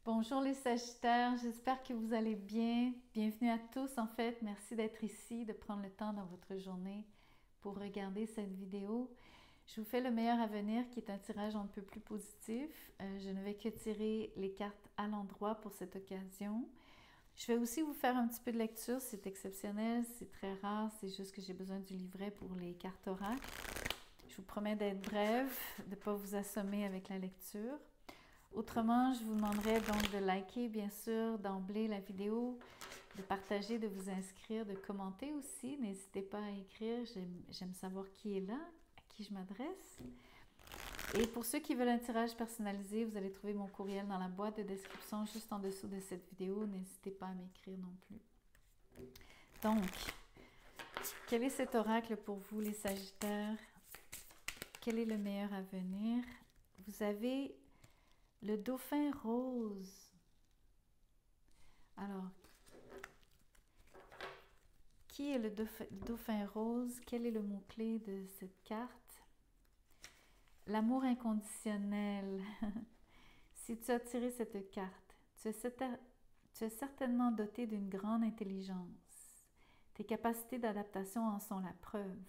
Bonjour les Sagittaires, j'espère que vous allez bien. Bienvenue à tous en fait. Merci d'être ici, de prendre le temps dans votre journée pour regarder cette vidéo. Je vous fais le meilleur à venir qui est un tirage un peu plus positif. Je ne vais que tirer les cartes à l'endroit pour cette occasion. Je vais aussi vous faire un petit peu de lecture, c'est exceptionnel, c'est très rare, c'est juste que j'ai besoin du livret pour les cartes oracles. Je vous promets d'être brève, de ne pas vous assommer avec la lecture. Autrement, je vous demanderai donc de liker, bien sûr, d'emblée la vidéo, de partager, de vous inscrire, de commenter aussi. N'hésitez pas à écrire, j'aime savoir qui est là, à qui je m'adresse. Et pour ceux qui veulent un tirage personnalisé, vous allez trouver mon courriel dans la boîte de description juste en dessous de cette vidéo. N'hésitez pas à m'écrire non plus. Donc, quel est cet oracle pour vous, les Sagittaires? Quel est le meilleur à venir? Vous avez le dauphin rose. Alors, qui est le dauphin rose? Quel est le mot-clé de cette carte? L'amour inconditionnel. Si tu as tiré cette carte, tu es certainement doté d'une grande intelligence. Tes capacités d'adaptation en sont la preuve.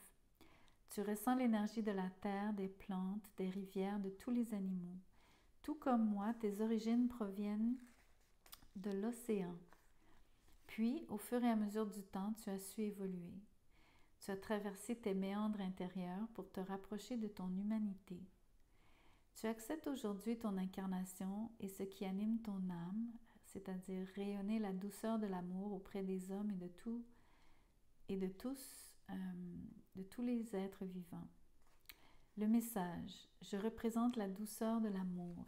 Tu ressens l'énergie de la terre, des plantes, des rivières, de tous les animaux. Tout comme moi, tes origines proviennent de l'océan. Puis, au fur et à mesure du temps, tu as su évoluer. Tu as traversé tes méandres intérieurs pour te rapprocher de ton humanité. Tu acceptes aujourd'hui ton incarnation et ce qui anime ton âme, c'est-à-dire rayonner la douceur de l'amour auprès des hommes et de tous les êtres vivants. Le message, je représente la douceur de l'amour.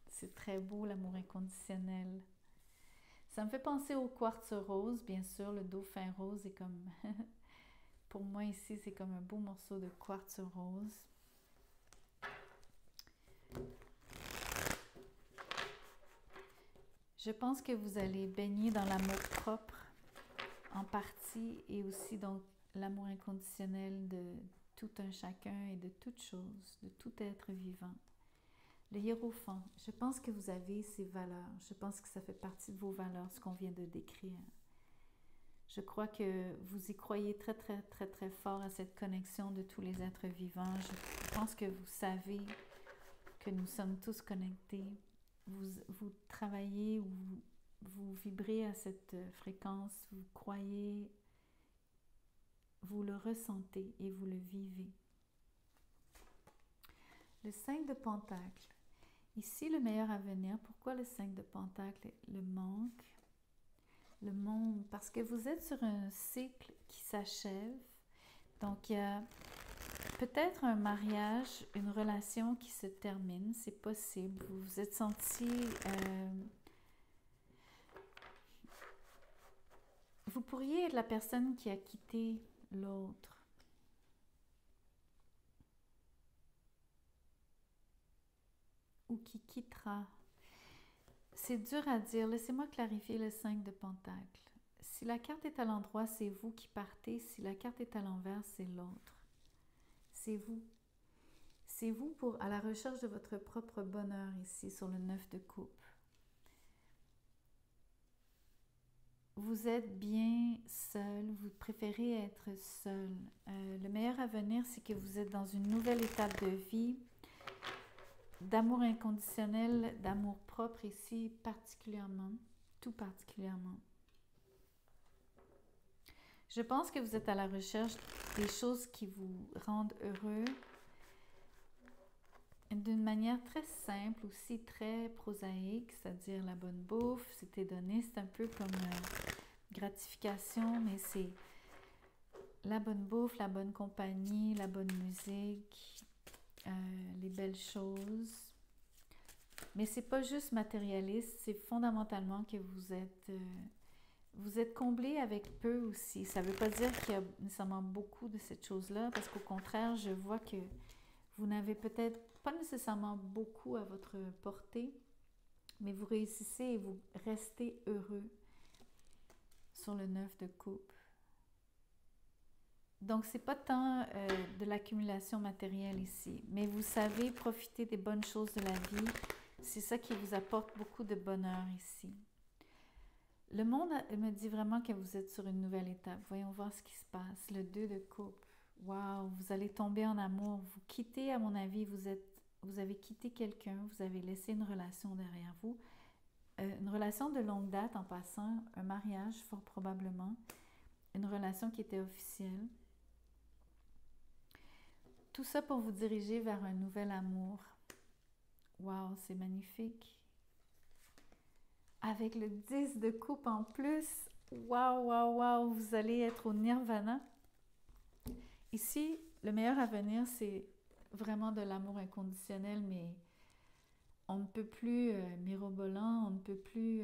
C'est très beau, l'amour inconditionnel. Ça me fait penser au quartz rose, bien sûr, le dauphin rose est comme, pour moi ici, c'est comme un beau morceau de quartz rose. Je pense que vous allez baigner dans l'amour propre en partie et aussi donc l'amour inconditionnel de tout un chacun et de toute chose, de tout être vivant. Le hiérophant, je pense que vous avez ces valeurs. Je pense que ça fait partie de vos valeurs, ce qu'on vient de décrire. Je crois que vous y croyez très, très, très, très fort à cette connexion de tous les êtres vivants. Je pense que vous savez que nous sommes tous connectés. Vous travaillez ou vous vibrez à cette fréquence, vous croyez, vous le ressentez et vous le vivez. Le 5 de Pentacle. Ici, le meilleur avenir. Pourquoi le 5 de Pentacle? Le manque, le monde. Parce que vous êtes sur un cycle qui s'achève. Donc, il y a peut-être un mariage, une relation qui se termine. C'est possible. Vous vous êtes senti... vous pourriez être la personne qui a quitté l'autre. Ou qui quittera. C'est dur à dire. Laissez-moi clarifier le 5 de Pentacle. Si la carte est à l'endroit, c'est vous qui partez. Si la carte est à l'envers, c'est l'autre. C'est vous. C'est vous à la recherche de votre propre bonheur ici sur le 9 de coupe. Vous êtes bien seul, vous préférez être seul. Le meilleur avenir, c'est que vous êtes dans une nouvelle étape de vie, d'amour inconditionnel, d'amour propre ici particulièrement, tout particulièrement. Je pense que vous êtes à la recherche des choses qui vous rendent heureux d'une manière très simple, aussi très prosaïque, c'est-à-dire la bonne bouffe, c'était donné, c'est un peu comme gratification, mais c'est la bonne bouffe, la bonne compagnie, la bonne musique, les belles choses. Mais c'est pas juste matérialiste, c'est fondamentalement que vous êtes comblé avec peu aussi. Ça ne veut pas dire qu'il y a nécessairement beaucoup de cette chose-là, parce qu'au contraire, je vois que vous n'avez peut-être pas nécessairement beaucoup à votre portée, mais vous réussissez et vous restez heureux sur le 9 de coupe. Donc, c'est pas tant de l'accumulation matérielle ici, mais vous savez profiter des bonnes choses de la vie, C'est ça qui vous apporte beaucoup de bonheur ici. Le monde me dit vraiment que vous êtes sur une nouvelle étape. Voyons voir ce qui se passe. Le 2 de coupe. Wow, vous allez tomber en amour. Vous quittez, à mon avis, vous avez quitté quelqu'un, vous avez laissé une relation derrière vous. Une relation de longue date en passant, un mariage fort probablement, une relation qui était officielle. Tout ça pour vous diriger vers un nouvel amour. Wow, c'est magnifique. Avec le 10 de coupe en plus, wow, wow, wow, vous allez être au nirvana. Ici, le meilleur avenir, c'est vraiment de l'amour inconditionnel, mais on ne peut plus mirobolant, on ne peut plus...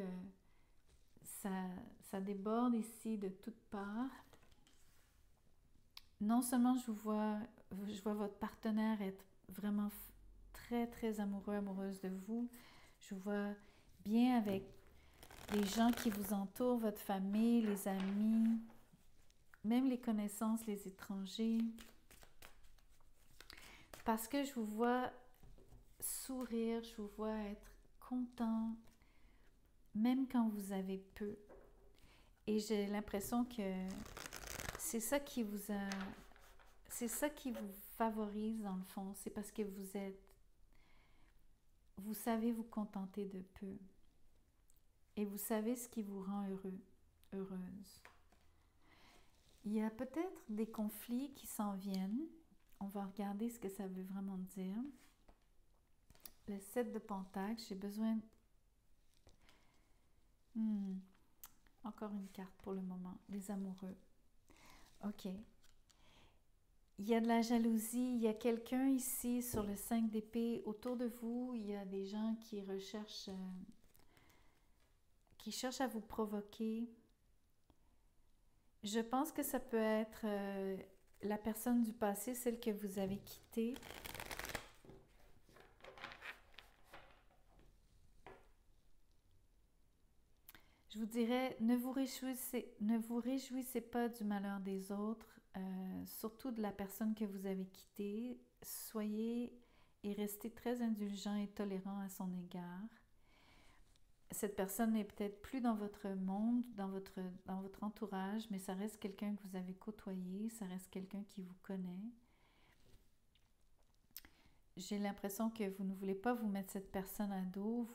ça déborde ici de toutes parts. Non seulement je vois votre partenaire être vraiment très, très amoureux, amoureuse de vous, je vois bien avec les gens qui vous entourent, votre famille, les amis, même les connaissances, les étrangers. Parce que je vous vois sourire, je vous vois être content, même quand vous avez peu. Et j'ai l'impression que c'est ça qui vous favorise dans le fond. C'est parce que vous savez vous contenter de peu. Et vous savez ce qui vous rend heureux, heureuse. Il y a peut-être des conflits qui s'en viennent. On va regarder ce que ça veut vraiment dire. Le 7 de Pentacle, j'ai besoin... Encore une carte pour le moment, les amoureux. Ok. Il y a de la jalousie, il y a quelqu'un ici sur le 5 d'épée. Autour de vous, il y a des gens qui cherchent à vous provoquer. Je pense que ça peut être la personne du passé, celle que vous avez quittée. Je vous dirais, ne vous réjouissez pas du malheur des autres, surtout de la personne que vous avez quittée. Soyez et restez très indulgent et tolérant à son égard. Cette personne n'est peut-être plus dans votre monde, dans votre entourage, mais ça reste quelqu'un que vous avez côtoyé, ça reste quelqu'un qui vous connaît. J'ai l'impression que vous ne voulez pas vous mettre cette personne à dos.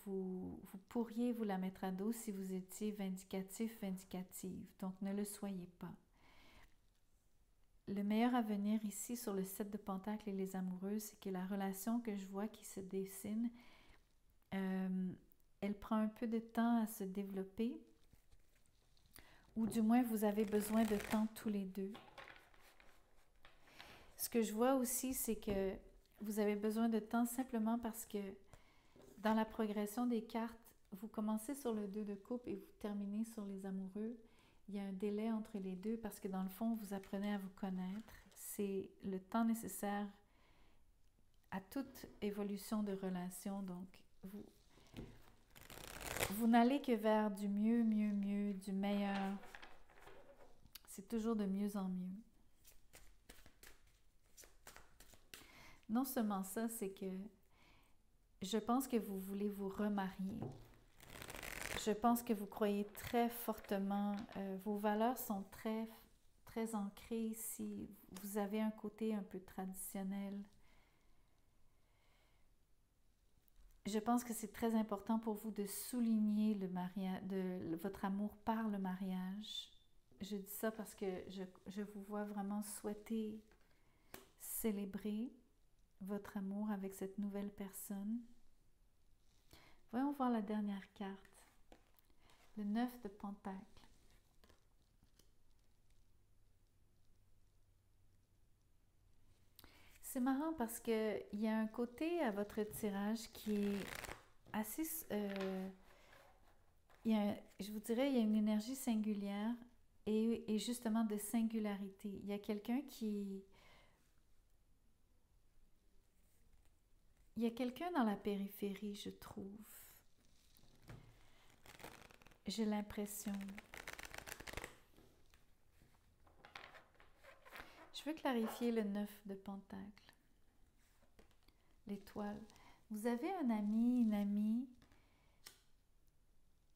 Vous pourriez vous la mettre à dos si vous étiez vindicatif, vindicative. Donc, ne le soyez pas. Le meilleur avenir ici sur le 7 de Pentacle et les amoureux, c'est que la relation que je vois qui se dessine, elle prend un peu de temps à se développer. Ou du moins, vous avez besoin de temps tous les deux. Ce que je vois aussi, c'est que vous avez besoin de temps simplement parce que dans la progression des cartes, vous commencez sur le 2 de coupe et vous terminez sur les amoureux. Il y a un délai entre les deux parce que dans le fond, vous apprenez à vous connaître. C'est le temps nécessaire à toute évolution de relation. Donc, vous n'allez que vers du mieux, mieux, mieux, du meilleur. C'est toujours de mieux en mieux. Non seulement ça, c'est que je pense que vous voulez vous remarier. Je pense que vous croyez très fortement, vos valeurs sont très, très ancrées ici. Vous avez un côté un peu traditionnel. Je pense que c'est très important pour vous de souligner votre amour par le mariage. Je dis ça parce que je vous vois vraiment souhaiter célébrer votre amour avec cette nouvelle personne. Voyons voir la dernière carte, le 9 de Pentacle. C'est marrant parce qu'il y a un côté à votre tirage qui est assez... je vous dirais, il y a une énergie singulière et justement de singularité. Il y a quelqu'un qui... Il y a quelqu'un dans la périphérie, je trouve. J'ai l'impression. Je veux clarifier le 9 de Pentacle. L'étoile. Vous avez un ami, une amie.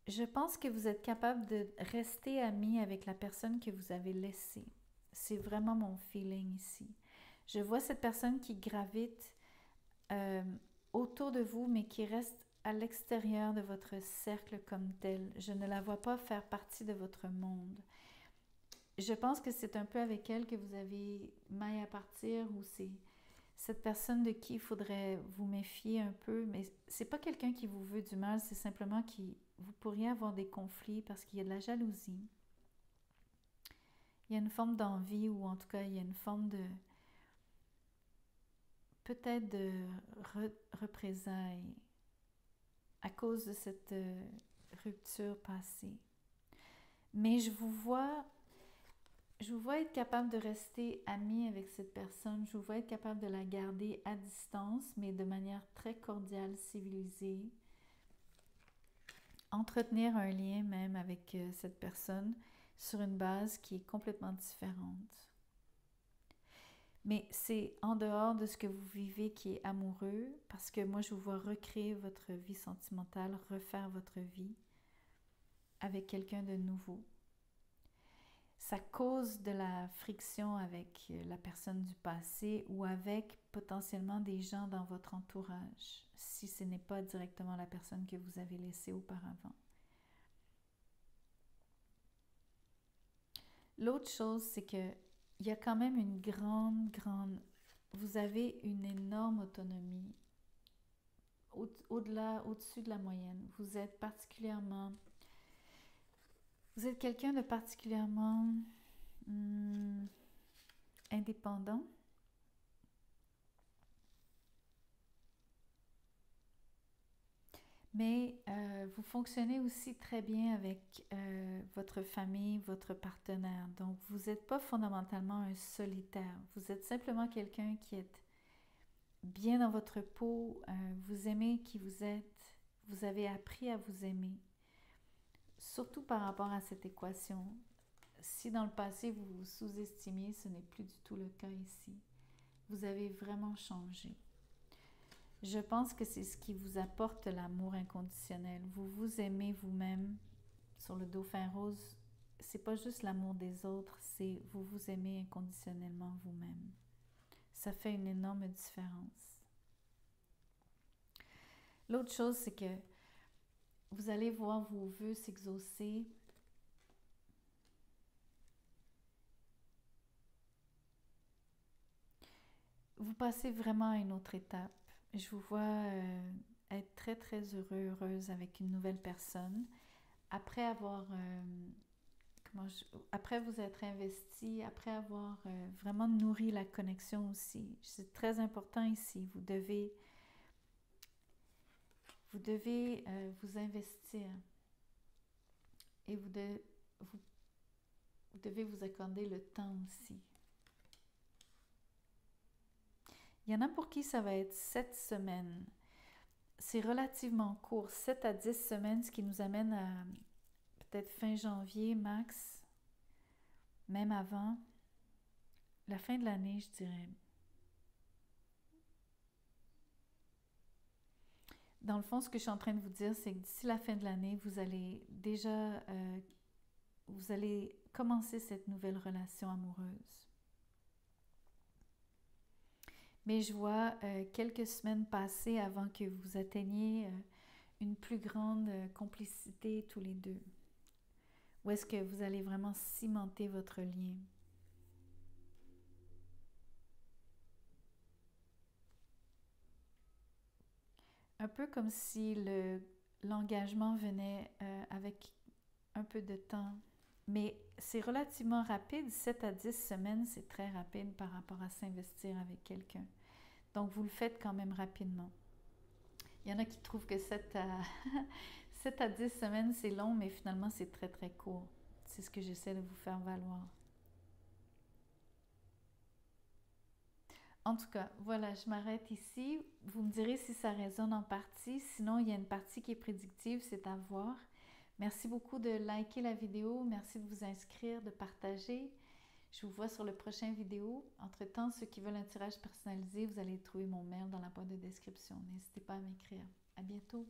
Je pense que vous êtes capable de rester ami avec la personne que vous avez laissée. C'est vraiment mon feeling ici. Je vois cette personne qui gravite autour de vous, mais qui reste à l'extérieur de votre cercle comme tel. Je ne la vois pas faire partie de votre monde. Je pense que c'est un peu avec elle que vous avez maille à partir, ou c'est cette personne de qui il faudrait vous méfier un peu, mais c'est pas quelqu'un qui vous veut du mal, c'est simplement que vous pourriez avoir des conflits parce qu'il y a de la jalousie. Il y a une forme d'envie, ou en tout cas, il y a une forme de peut-être de représailles à cause de cette rupture passée. Mais je vous vois être capable de rester ami avec cette personne. Je vous vois être capable de la garder à distance, mais de manière très cordiale, civilisée. Entretenir un lien même avec cette personne sur une base qui est complètement différente. Mais c'est en dehors de ce que vous vivez qui est amoureux, parce que moi je vous vois recréer votre vie sentimentale, refaire votre vie avec quelqu'un de nouveau. Ça cause de la friction avec la personne du passé ou avec potentiellement des gens dans votre entourage, si ce n'est pas directement la personne que vous avez laissée auparavant. L'autre chose, c'est que il y a quand même une grande... Vous avez une énorme autonomie au-delà, au-dessus de la moyenne. Vous êtes quelqu'un de particulièrement indépendant. Mais vous fonctionnez aussi très bien avec votre famille, votre partenaire. Donc, vous n'êtes pas fondamentalement un solitaire. Vous êtes simplement quelqu'un qui est bien dans votre peau. Vous aimez qui vous êtes. Vous avez appris à vous aimer. Surtout par rapport à cette équation. Si dans le passé vous vous sous-estimiez, ce n'est plus du tout le cas ici. Vous avez vraiment changé. Je pense que c'est ce qui vous apporte l'amour inconditionnel. Vous vous aimez vous-même. Sur le dauphin rose, c'est pas juste l'amour des autres, c'est vous vous aimez inconditionnellement vous-même. Ça fait une énorme différence. L'autre chose, c'est que vous allez voir vos vœux s'exaucer. Vous passez vraiment à une autre étape. Je vous vois être très très heureuse avec une nouvelle personne. Après avoir, après vous être investi, après avoir vraiment nourri la connexion aussi. C'est très important ici. Vous devez vous investir et vous devez vous accorder le temps aussi. Il y en a pour qui ça va être 7 semaines. C'est relativement court, 7 à 10 semaines, ce qui nous amène à peut-être fin janvier max, même avant, la fin de l'année, je dirais. Dans le fond, ce que je suis en train de vous dire, c'est que d'ici la fin de l'année, vous allez déjà, vous allez commencer cette nouvelle relation amoureuse. Mais je vois quelques semaines passer avant que vous atteigniez une plus grande complicité tous les deux. Où est-ce que vous allez vraiment cimenter votre lien? Un peu comme si l'engagement venait avec un peu de temps. Mais c'est relativement rapide, 7 à 10 semaines, c'est très rapide par rapport à s'investir avec quelqu'un. Donc, vous le faites quand même rapidement. Il y en a qui trouvent que 7 à, 7 à 10 semaines, c'est long, mais finalement, c'est très, très court. C'est ce que j'essaie de vous faire valoir. En tout cas, voilà, je m'arrête ici. Vous me direz si ça résonne en partie. Sinon, il y a une partie qui est prédictive, c'est à voir. Merci beaucoup de liker la vidéo. Merci de vous inscrire, de partager. Je vous vois sur le prochain vidéo. Entre-temps, ceux qui veulent un tirage personnalisé, vous allez trouver mon mail dans la boîte de description. N'hésitez pas à m'écrire. À bientôt!